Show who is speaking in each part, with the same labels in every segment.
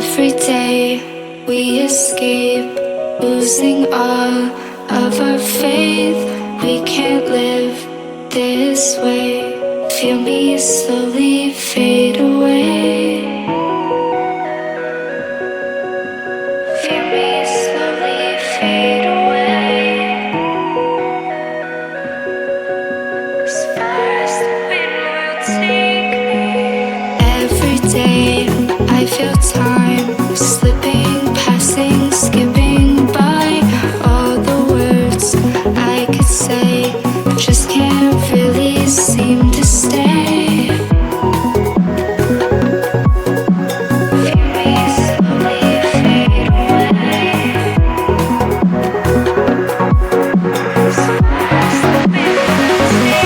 Speaker 1: Every day we escape, losing all of our faith. We can't live this way. Feel me slowly fade away. Feel me slowly fade away. As far as the wind will take me. Every day I feel time slipping, passing, skipping by. All the words I could say just can't really seem to stay. Feel me slowly fade away. As far as the wind will take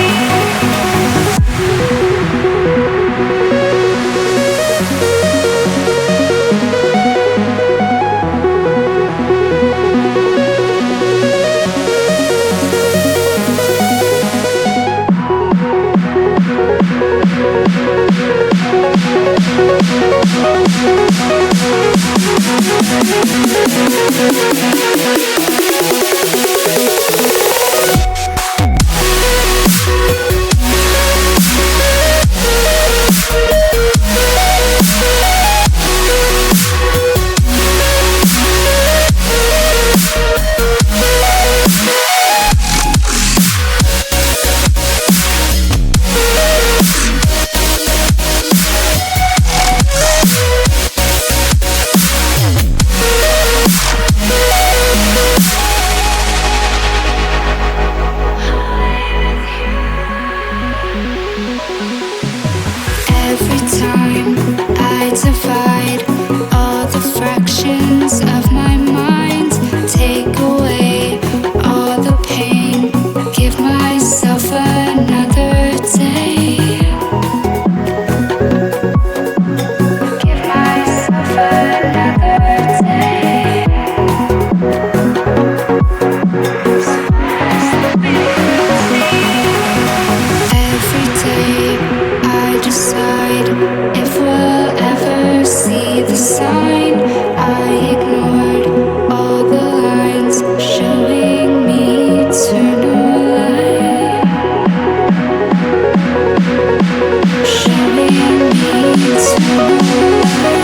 Speaker 1: me.